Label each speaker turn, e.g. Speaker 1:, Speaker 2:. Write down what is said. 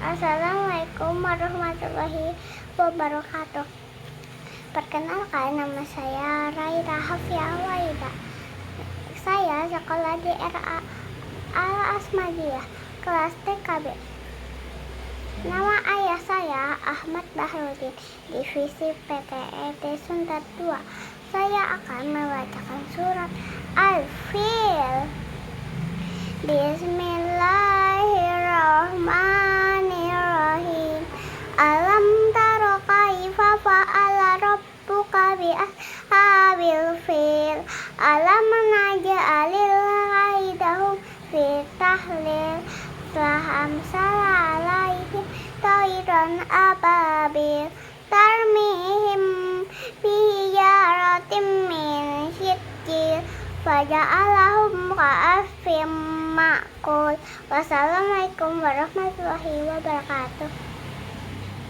Speaker 1: Assalamualaikum warahmatullahi wabarakatuh. Perkenalkan, nama saya Raira Hafia Waida. Saya sekolah di RA Al Asmadiyah, kelas TKB. Nama ayah saya Ahmad Bahrudin, divisi PTET Suntat 2. Saya akan membacakan surat Al-Fil. Bismillahirrahmanirrahim. Alam taro kaifa fa'ala rabbuka bi ashabil fil. Alam naj'alil kaidahum fi tahlil. Laham salalaihim tayran ababil. Tarmihim bihijaratim min sijil. Faja'alahum ka'asfim ma'kul. Wassalamualaikum warahmatullahi wabarakatuh.